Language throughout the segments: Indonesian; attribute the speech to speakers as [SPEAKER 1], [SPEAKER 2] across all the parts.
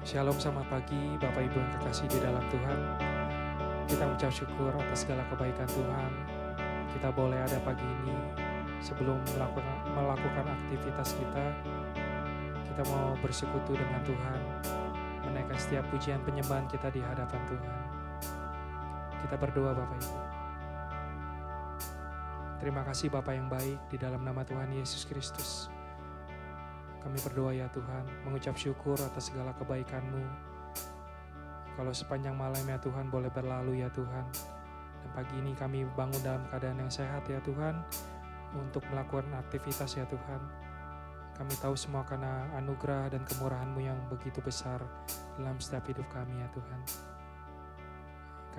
[SPEAKER 1] Shalom, selamat pagi Bapak Ibu yang kekasih di dalam Tuhan. Kita mengucap syukur atas segala kebaikan Tuhan. Kita boleh ada pagi ini sebelum melakukan aktivitas kita. Kita mau bersekutu dengan Tuhan, menaikkan setiap pujian penyembahan kita di hadapan Tuhan. Kita berdoa Bapak Ibu. Terima kasih Bapa yang baik, di dalam nama Tuhan Yesus Kristus. Kami berdoa ya Tuhan, mengucap syukur atas segala kebaikan-Mu. Kalau sepanjang malam ya Tuhan boleh berlalu ya Tuhan. Dan pagi ini kami bangun dalam keadaan yang sehat ya Tuhan, untuk melakukan aktivitas ya Tuhan. Kami tahu semua karena anugerah dan kemurahan-Mu yang begitu besar dalam setiap hidup kami ya Tuhan.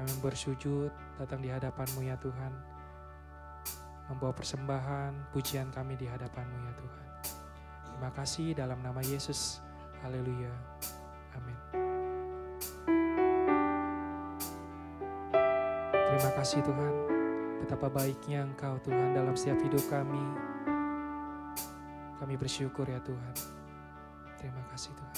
[SPEAKER 1] Kami bersujud datang di hadapan-Mu ya Tuhan, membawa persembahan, pujian kami di hadapan-Mu ya Tuhan. Terima kasih dalam nama Yesus. Haleluya. Amin. Terima kasih Tuhan. Betapa baiknya Engkau Tuhan dalam setiap hidup kami. Kami bersyukur ya Tuhan. Terima kasih Tuhan.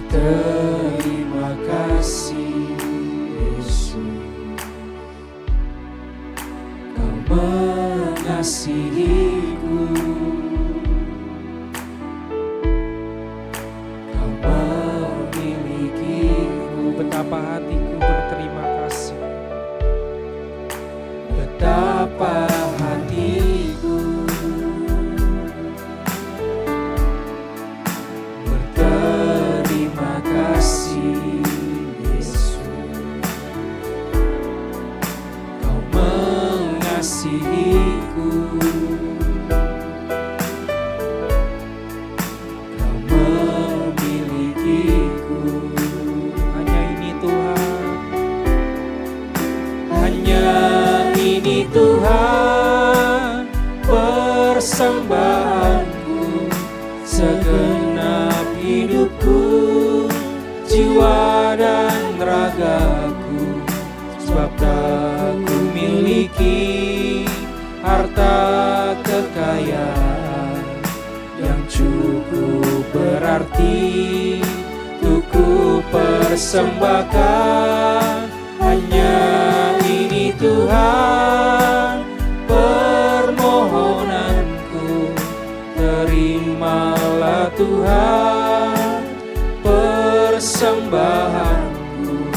[SPEAKER 2] Terima kasih Yesus, Kau mengasihiku, Kau memilikiku.
[SPEAKER 1] Betapa hatiku berterima kasih.
[SPEAKER 2] Betapa hatiku berterima kasih Yesus, Kau mengasihiku, Kau memilikiku.
[SPEAKER 1] Hanya ini Tuhan.
[SPEAKER 2] Hanya ini Tuhan persembahanku, segenap hidupku, jiwa dan ragaku. Sebab tak ku miliki harta kekayaan yang cukup berarti untuk ku persembahkan. Hanya ini Tuhan permohonanku, terimalah Tuhan persembahanku.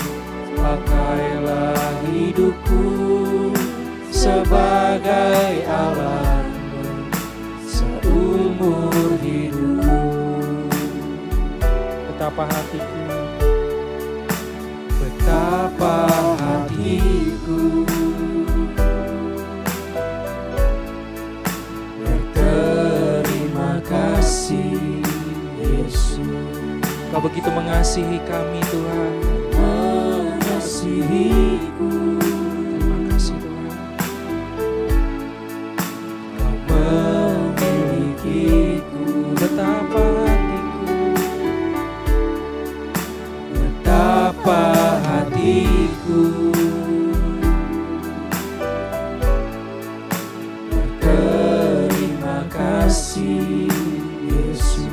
[SPEAKER 2] Pakailah hidupku sebagai alatmu seumur hidupku.
[SPEAKER 1] Betapa hatiku,
[SPEAKER 2] betapa hatiku berterima kasih Yesus,
[SPEAKER 1] Kau begitu mengasihi kami Tuhan.
[SPEAKER 2] mengasihiku.
[SPEAKER 1] Terima kasih Tuhan.
[SPEAKER 2] Kau memilikiku.
[SPEAKER 1] Betapa hatiku,
[SPEAKER 2] Betapa hatiku berterima kasih Yesus,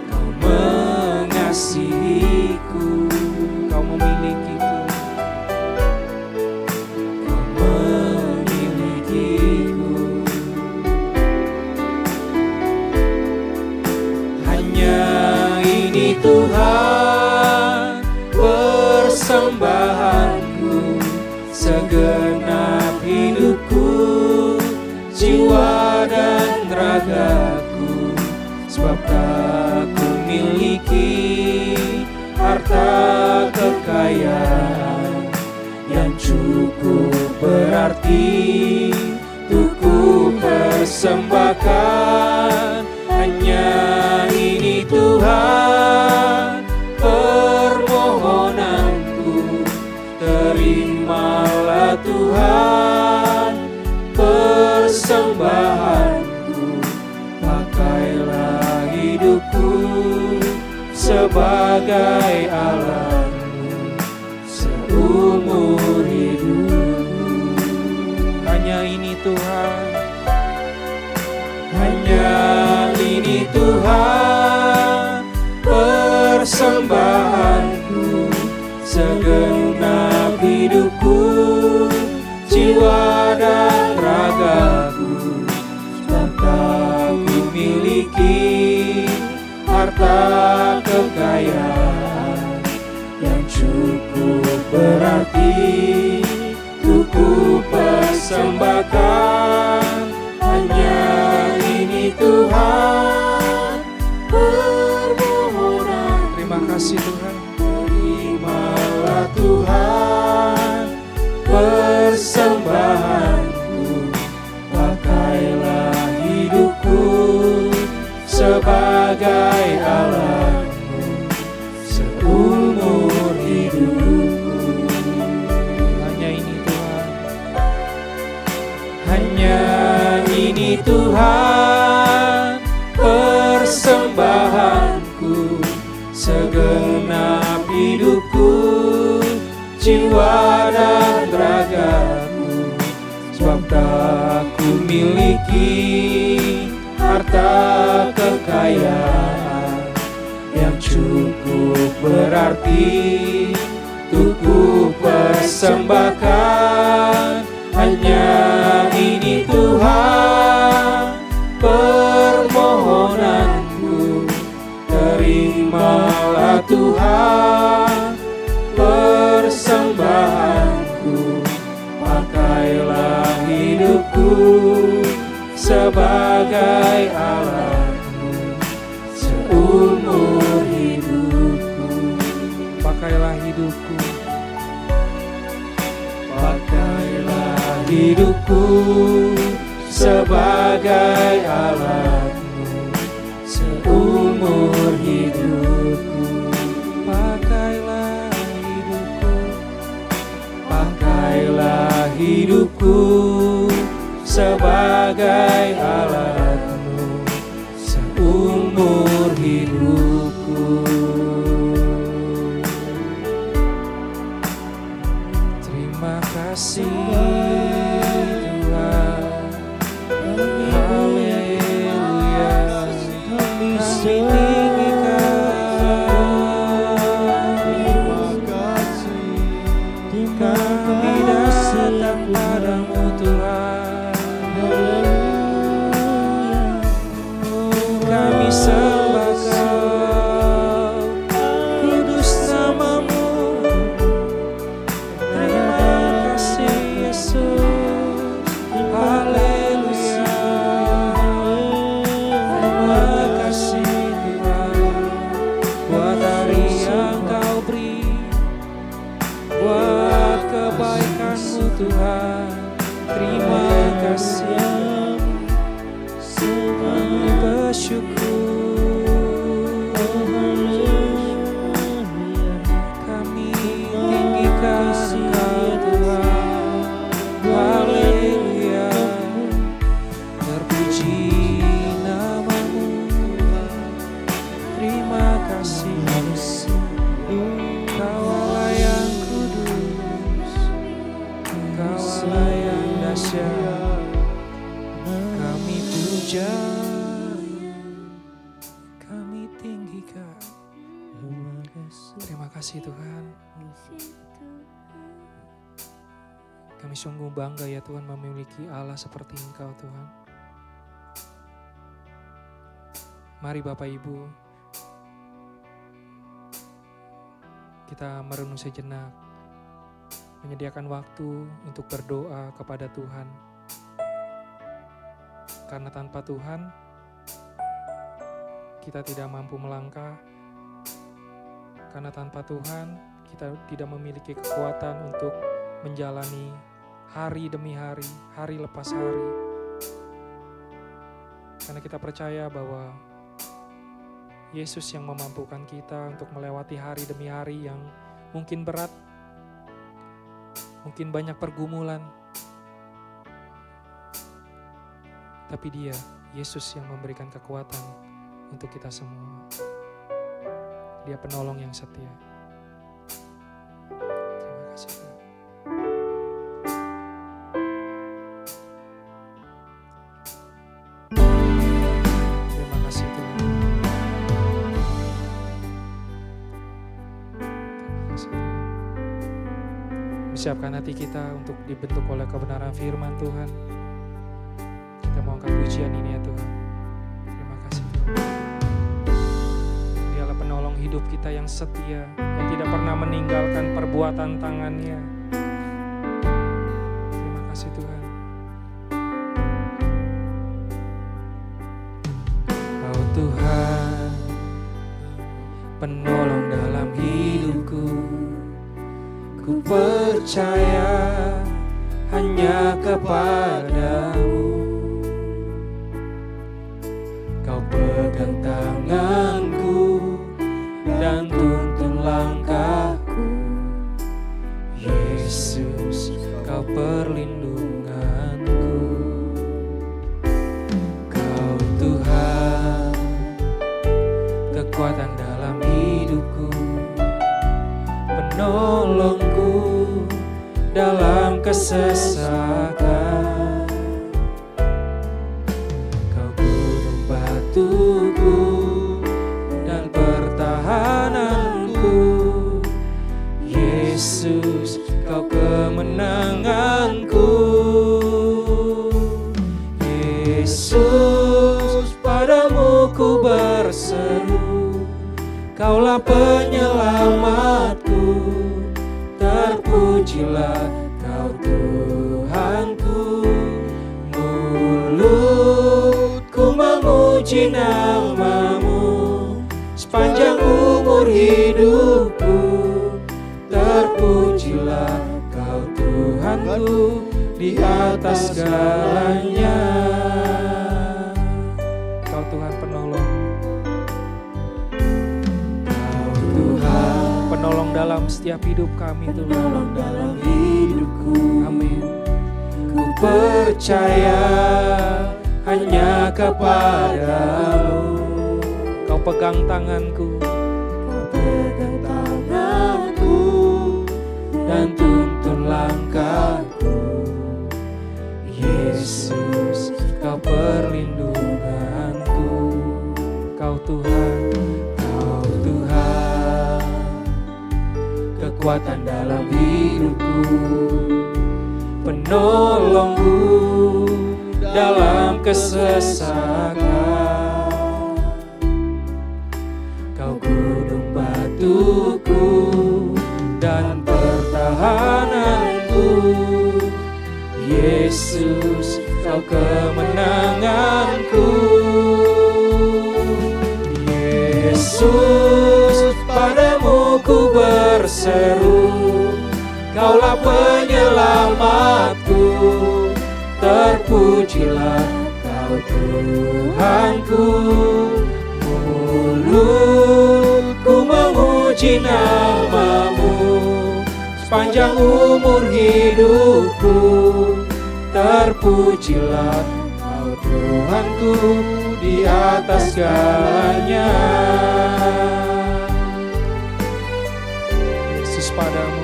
[SPEAKER 2] Kau mengasihiku,
[SPEAKER 1] Kau memilikiku.
[SPEAKER 2] Kau memilikiku. Hanya ini Tuhan persembahanku, segenap hidupku, jiwa dan ragaku. Sebab tak ku miliki harta kekayaan yang cukup berarti untuk ku persembahkan. Hanya ini Tuhan permohonanku, terimalah Tuhan persembahanku. persembahanku, pakailah hidupku sebagai alatmu seumur hidupku.
[SPEAKER 1] Hanya ini Tuhan,
[SPEAKER 2] hanya ini Tuhan persembahanku, segenap hidupku, jiwa dan ragaku, sebab tak ku miliki harta kekayaan yang cukup berarti untuk ku persembahkan. Hanya ini Tuhan permohonan.
[SPEAKER 1] terima kasih Tuhan.
[SPEAKER 2] Terimalah Tuhan persembahanku, pakailah hidupku sebagai alatmu seumur hidupku.
[SPEAKER 1] Hanya ini Tuhan,
[SPEAKER 2] hanya ini Tuhan persembahanku, segenap hidupku, jiwa dan ragaku, sebab tak ku miliki harta kekayaan yang cukup berarti untuk ku persembahkan. Hanya ini Tuhan permohonanku, terimalah Tuhan persembahanku, pakailah hidupku sebagai alatmu seumur hidupku.
[SPEAKER 1] pakailah hidupku,
[SPEAKER 2] pakailah hidupku sebagai alatmu seumur hidupku.
[SPEAKER 1] pakailah hidupku,
[SPEAKER 2] pakailah hidupku sebagai alatmu seumur hidupku.
[SPEAKER 1] terima kasih Tuhan. Haleluya, kami tinggikan, kami datang padamu Tuhan. Kami sembah Kau, kudus namamu. Terima kasih Yesus, haleluya. Terima kasih Tuhan, buat hari yang Kau beri, buat kebaikan-Mu Tuhan. Terima kasih, kami bersyukur. Kami tinggikan Kau Tuhan, haleluya. Terpuji namamu Tuhan. Terima kasih Kau Allah yang kudus, Kau Allah yang dahsyat. Kami puja, kami tinggikan. Terima kasih Tuhan. Kami sungguh bangga ya Tuhan memiliki Allah seperti Engkau Tuhan. Mari Bapak Ibu, kita merenung sejenak, menyediakan waktu untuk berdoa kepada Tuhan. Karena tanpa Tuhan, kita tidak mampu melangkah. Karena tanpa Tuhan, kita tidak memiliki kekuatan untuk menjalani hari demi hari, hari lepas hari. Karena kita percaya bahwa Yesus yang memampukan kita untuk melewati hari demi hari yang mungkin berat, mungkin banyak pergumulan. tapi Dia, Yesus, yang memberikan kekuatan untuk kita semua. Dia penolong yang setia. Terima kasih Tuhan. Terima kasih Tuhan. Terima kasih Tuhan. Siapkan hati kita untuk dibentuk oleh kebenaran firman Tuhan. Kita mau angkat pujian ini ya Tuhan. Terima kasih Tuhan. Dialah penolong hidup kita yang setia, yang tidak pernah meninggalkan perbuatan tangannya. Terima kasih Tuhan.
[SPEAKER 2] Kau Tuhan, penolong dalam hidupku. Ku percaya hanya kepadamu. Kau pegang tanganku dan tuntun langkahku. Yesus, Kau perlindunganku. Kau Tuhan, kekuatan dalam hidupku, penolongku dalam kesesakan. Kau gunung batuku dan pertahananku. Yesus, Kau kemenanganku. Yesus, padamu ku berseru. Kaulah penyelamatku. Terpujilah Kau Tuhanku. Mulutku memuji nama-Mu sepanjang umur hidupku. Terpujilah Kau Tuhanku di atas segalanya.
[SPEAKER 1] Kau Tuhan penolong. Penolong dalam setiap hidup kami Tuhan.
[SPEAKER 2] Penolong dalam hidupku.
[SPEAKER 1] Amin.
[SPEAKER 2] Ku percaya hanya kepadamu.
[SPEAKER 1] Kau pegang tanganku.
[SPEAKER 2] Kau pegang tanganku dan tuntun langkahku. Yesus, Kau perlindunganku.
[SPEAKER 1] Kau Tuhan,
[SPEAKER 2] Kau Tuhan, kekuatan dalam hidupku, penolongku dalam kesesakan. Kau gunung batuku dan pertahananku. Yesus, Kau kemenanganku. Yesus, padamu ku berseru. Kaulah penyelamatku. Terpujilah Kau Tuhanku. Mulutku memuji nama-Mu sepanjang umur hidupku. Terpujilah Kau Tuhanku di atas segalanya.
[SPEAKER 1] Yesus padamu.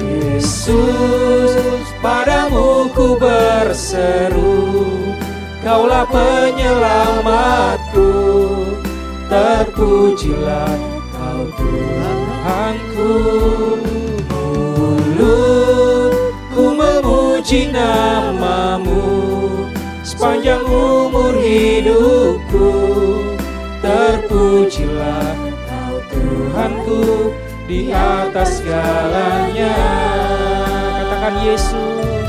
[SPEAKER 2] Yesus, padamu ku berseru. Kaulah penyelamatku. Terpujilah Kau Tuhanku. Mulutku memuji nama-Mu sepanjang umur hidupku. Terpujilah Kau Tuhanku di atas segalanya.
[SPEAKER 1] Katakan Yesus.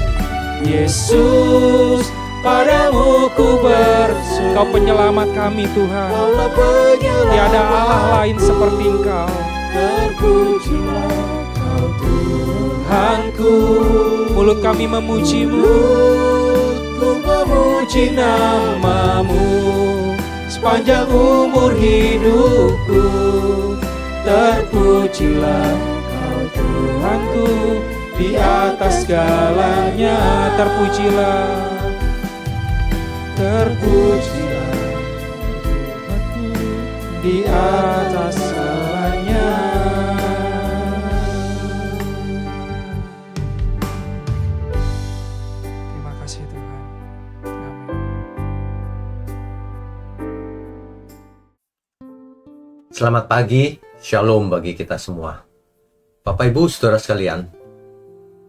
[SPEAKER 2] Yesus, padamu ku berseru.
[SPEAKER 1] Kau penyelamat kami Tuhan.
[SPEAKER 2] Kaulah penyelamat.
[SPEAKER 1] Tiada Allah lain seperti Engkau.
[SPEAKER 2] Terpujilah Kau Tuhanku.
[SPEAKER 1] Mulut kami memuji-Mu.
[SPEAKER 2] Mulutku memuji nama-Mu sepanjang umur hidupku. Terpujilah Kau Tuhanku di atas segalanya.
[SPEAKER 1] Terpujilah.
[SPEAKER 2] terpujilah di atas segalanya.
[SPEAKER 1] Terima kasih Tuhan. Amin.
[SPEAKER 3] Selamat pagi, shalom bagi kita semua. Bapak Ibu Saudara sekalian,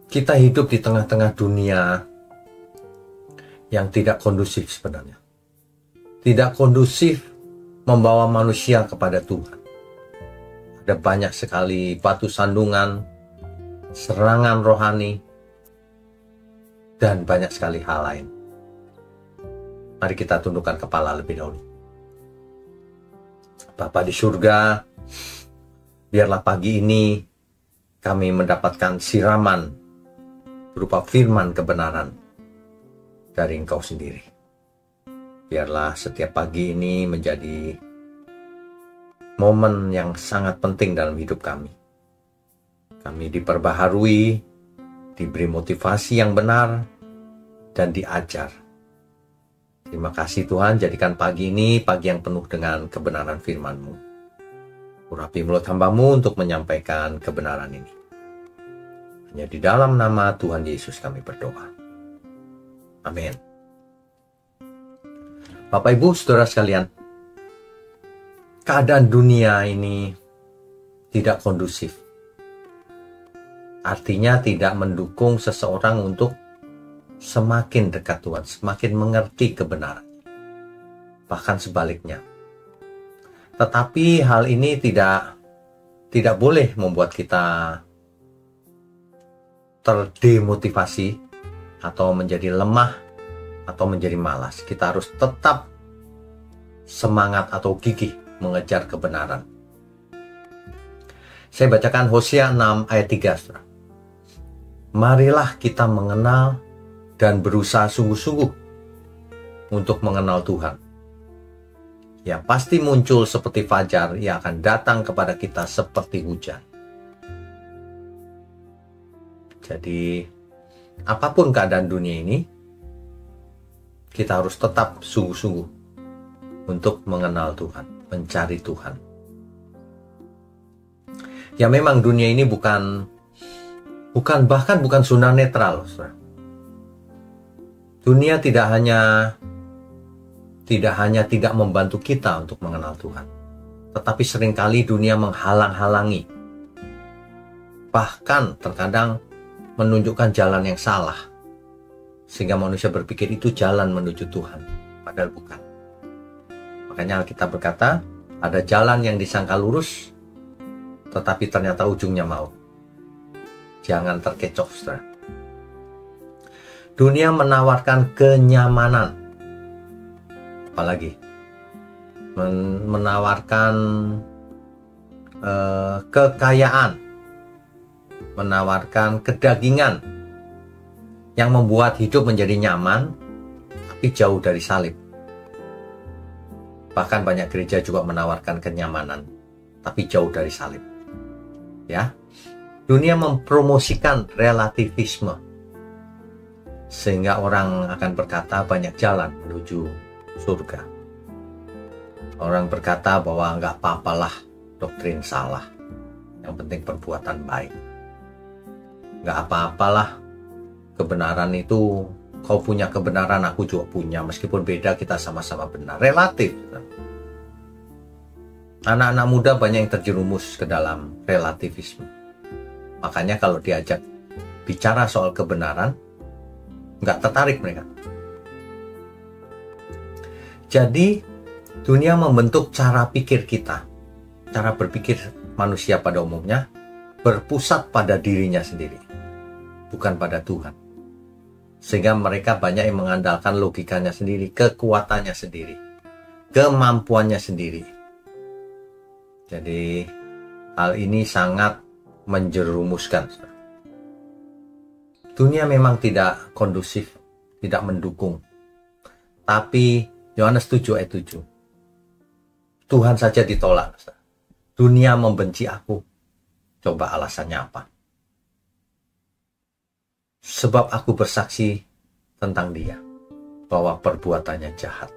[SPEAKER 3] kita hidup di tengah-tengah dunia yang tidak kondusif sebenarnya. Tidak kondusif membawa manusia kepada Tuhan. Ada banyak sekali batu sandungan, serangan rohani, dan banyak sekali hal lain. Mari kita tundukkan kepala lebih dahulu. Bapa di surga, biarlah pagi ini kami mendapatkan siraman berupa firman kebenaran dari Engkau sendiri. Biarlah setiap pagi ini menjadi momen yang sangat penting dalam hidup kami. Kami diperbaharui, diberi motivasi yang benar, dan diajar. Terima kasih Tuhan, jadikan pagi ini pagi yang penuh dengan kebenaran firman-Mu. Urapi mulut hamba-Mu untuk menyampaikan kebenaran ini. Hanya di dalam nama Tuhan Yesus kami berdoa. Amin. Bapak Ibu Saudara sekalian, keadaan dunia ini tidak kondusif. Artinya tidak mendukung seseorang untuk semakin dekat Tuhan, semakin mengerti kebenaran. Bahkan sebaliknya. Tetapi hal ini tidak boleh membuat kita terdemotivasi atau menjadi lemah atau menjadi malas. Kita harus tetap semangat atau gigih mengejar kebenaran. Saya bacakan Hosea 6 ayat 3. Marilah kita mengenal dan berusaha sungguh-sungguh untuk mengenal Tuhan. Ya, pasti muncul seperti fajar, ia akan datang kepada kita seperti hujan. Jadi, apapun keadaan dunia ini, kita harus tetap sungguh-sungguh untuk mengenal Tuhan, mencari Tuhan. Ya memang dunia ini bukan zona netral. Dunia tidak hanya tidak membantu kita untuk mengenal Tuhan, tetapi seringkali dunia menghalang-halangi. Bahkan terkadang menunjukkan jalan yang salah. Sehingga manusia berpikir itu jalan menuju Tuhan. Padahal bukan. Makanya Alkitab berkata, ada jalan yang disangka lurus, tetapi ternyata ujungnya maut. Jangan terkecoh, saudara. Dunia menawarkan kenyamanan. Apalagi? Menawarkan kekayaan. Menawarkan kedagingan. Yang membuat hidup menjadi nyaman, tapi jauh dari salib. Bahkan banyak gereja juga menawarkan kenyamanan, tapi jauh dari salib. Ya, dunia mempromosikan relativisme, sehingga orang akan berkata banyak jalan menuju surga. Orang berkata bahwa nggak apa-apalah doktrin salah, yang penting perbuatan baik. Nggak apa-apalah. Kebenaran itu, kau punya kebenaran, aku juga punya. Meskipun beda, kita sama-sama benar. Relatif. Anak-anak muda banyak yang terjerumus ke dalam relativisme. Makanya kalau diajak bicara soal kebenaran, nggak tertarik mereka. Jadi, dunia membentuk cara pikir kita. Cara berpikir manusia pada umumnya berpusat pada dirinya sendiri, bukan pada Tuhan. Sehingga mereka banyak yang mengandalkan logikanya sendiri, kekuatannya sendiri, kemampuannya sendiri. Jadi hal ini sangat menjerumuskan. Dunia memang tidak kondusif, tidak mendukung. Tapi Yohanes 7 ayat 7. Tuhan saja ditolak. Dunia membenci aku. Coba alasannya apa? Sebab aku bersaksi tentang dia. bahwa perbuatannya jahat.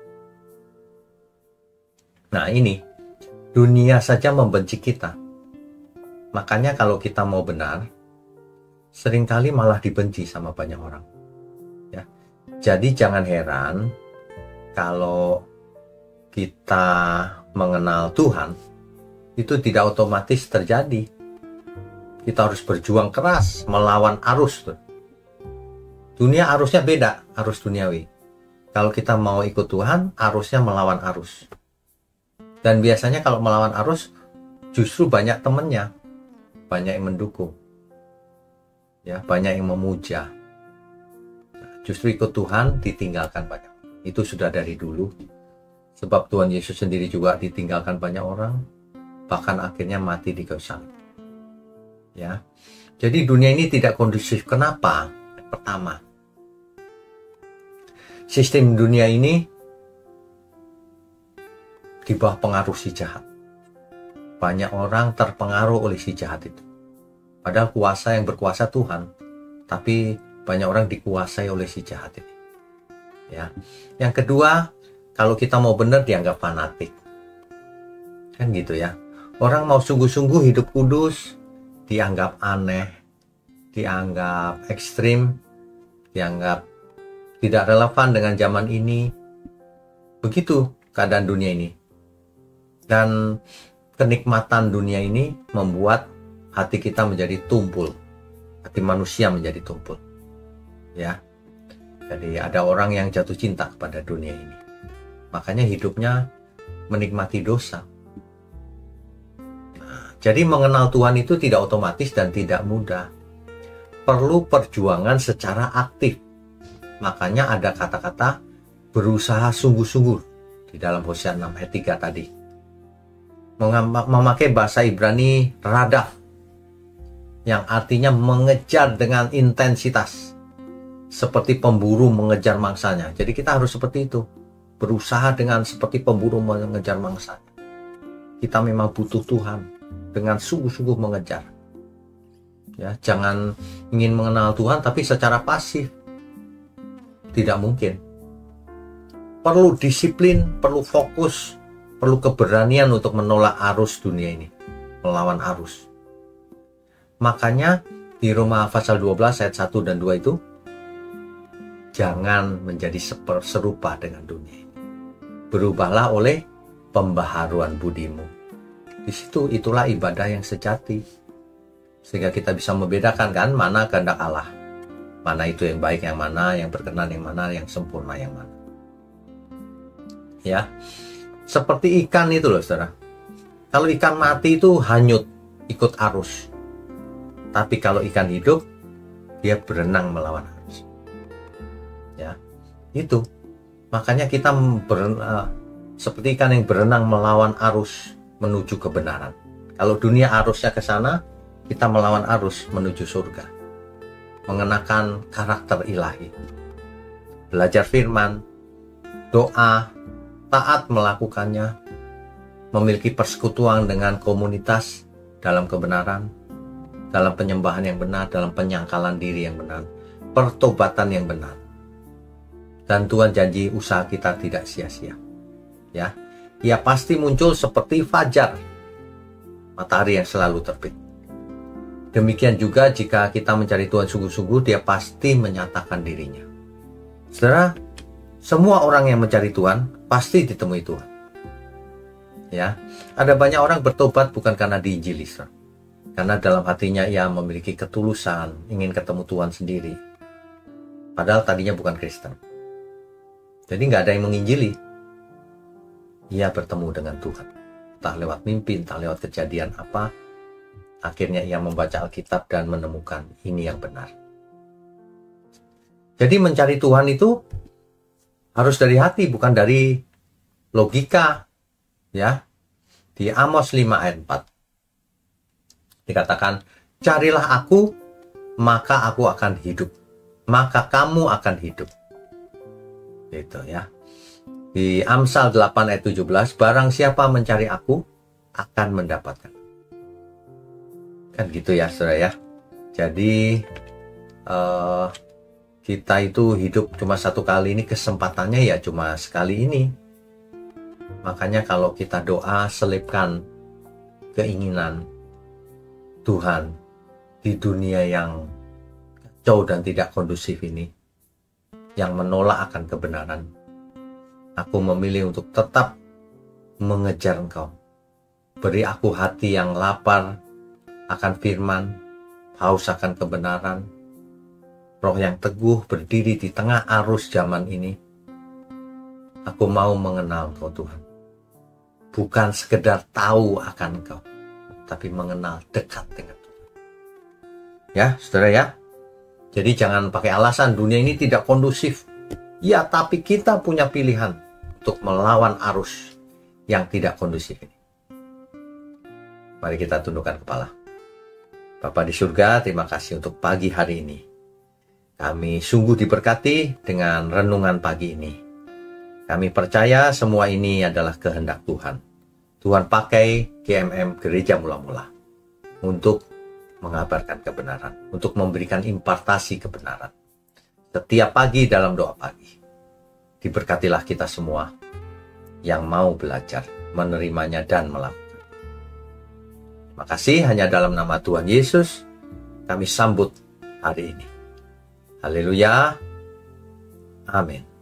[SPEAKER 3] Nah ini, dunia saja membenci kita. Makanya kalau kita mau benar, seringkali malah dibenci sama banyak orang. Ya. Jadi jangan heran kalau kita mengenal Tuhan, itu tidak otomatis terjadi. Kita harus berjuang keras melawan arus. Dunia arusnya beda, arus duniawi. Kalau kita mau ikut Tuhan, arusnya melawan arus. Dan biasanya kalau melawan arus, justru banyak temennya, banyak yang mendukung, ya, banyak yang memuja. Justru ikut Tuhan ditinggalkan banyak. Itu sudah dari dulu. Sebab Tuhan Yesus sendiri juga ditinggalkan banyak orang, bahkan akhirnya mati di kayu salib. Ya, jadi dunia ini tidak kondusif. Kenapa? Pertama, sistem dunia ini di bawah pengaruh si jahat. Banyak orang terpengaruh oleh si jahat itu. Padahal kuasa yang berkuasa Tuhan, tapi banyak orang dikuasai oleh si jahat ini. Ya. Yang kedua, kalau kita mau benar dianggap fanatik. Kan gitu ya. Orang mau sungguh-sungguh hidup kudus dianggap aneh, dianggap ekstrim, dianggap tidak relevan dengan zaman ini. Begitu keadaan dunia ini. Dan kenikmatan dunia ini membuat hati kita menjadi tumpul. Hati manusia menjadi tumpul. Ya. Jadi ada orang yang jatuh cinta kepada dunia ini. Makanya hidupnya menikmati dosa. Nah, jadi mengenal Tuhan itu tidak otomatis dan tidak mudah. Perlu perjuangan secara aktif. Makanya ada kata-kata berusaha sungguh-sungguh di dalam Hosea 6 ayat 3 tadi. Memakai bahasa Ibrani radaf, yang artinya mengejar dengan intensitas, seperti pemburu mengejar mangsanya. Jadi kita harus seperti itu, berusaha dengan seperti pemburu mengejar mangsanya. Kita memang butuh Tuhan dengan sungguh-sungguh mengejar. Ya, jangan ingin mengenal Tuhan tapi secara pasif. Tidak mungkin. Perlu disiplin, perlu fokus, perlu keberanian untuk menolak arus dunia ini, melawan arus. Makanya di Roma pasal 12 ayat 1 dan 2 itu, jangan menjadi serupa dengan dunia ini. Berubahlah oleh pembaharuan budimu. Di situ itulah ibadah yang sejati. Sehingga kita bisa membedakan kan mana kehendak Allah. Mana itu yang baik, yang mana, yang berkenan, yang mana, yang sempurna, yang mana. Ya. Seperti ikan itu loh, saudara. Kalau ikan mati itu hanyut, ikut arus. Tapi kalau ikan hidup, dia berenang melawan arus. Ya, itu. Makanya kita seperti ikan yang berenang melawan arus menuju kebenaran. Kalau dunia arusnya ke sana, kita melawan arus menuju surga. Mengenakan karakter ilahi. Belajar firman, doa, taat melakukannya, memiliki persekutuan dengan komunitas dalam kebenaran, dalam penyembahan yang benar, dalam penyangkalan diri yang benar, pertobatan yang benar. Dan Tuhan janji usaha kita tidak sia-sia. Ya, ia pasti muncul seperti fajar, matahari yang selalu terbit. Demikian juga jika kita mencari Tuhan sungguh-sungguh, dia pasti menyatakan dirinya. Saudara, semua orang yang mencari Tuhan pasti ditemui Tuhan. Ya, ada banyak orang bertobat bukan karena diinjili, karena dalam hatinya ia memiliki ketulusan, ingin ketemu Tuhan sendiri. Padahal tadinya bukan Kristen. Jadi nggak ada yang menginjili. Ia bertemu dengan Tuhan. Entah lewat mimpi, entah lewat kejadian apa. Akhirnya ia membaca Alkitab dan menemukan ini yang benar. Jadi mencari Tuhan itu harus dari hati, bukan dari logika. Ya. Di Amos 5 ayat 4 dikatakan, carilah aku, maka aku akan hidup. Maka kamu akan hidup. Gitu ya. Di Amsal 8 ayat 17, barang siapa mencari aku, akan mendapatkan. Kan gitu ya, saudara ya. Jadi, Kita itu hidup cuma satu kali, ini kesempatannya ya cuma sekali ini. Makanya kalau kita doa, selipkan keinginan Tuhan di dunia yang kacau dan tidak kondusif ini, yang menolak akan kebenaran. Aku memilih untuk tetap mengejar Engkau. Beri aku hati yang lapar akan firman, haus akan kebenaran, roh yang teguh berdiri di tengah arus zaman ini. Aku mau mengenal Engkau Tuhan. Bukan sekedar tahu akan Engkau, tapi mengenal dekat dengan Tuhan. Ya, saudara ya. Jadi jangan pakai alasan dunia ini tidak kondusif. Ya, tapi kita punya pilihan untuk melawan arus yang tidak kondusif ini. Mari kita tundukkan kepala. Bapa di surga, terima kasih untuk pagi hari ini. Kami sungguh diberkati dengan renungan pagi ini. Kami percaya semua ini adalah kehendak Tuhan. Tuhan pakai GMM Gereja Mula-Mula untuk mengabarkan kebenaran, untuk memberikan impartasi kebenaran. Setiap pagi dalam doa pagi, diberkatilah kita semua yang mau belajar, menerimanya dan melakukan. Terima kasih, hanya dalam nama Tuhan Yesus kami sambut hari ini. Haleluya. Amin.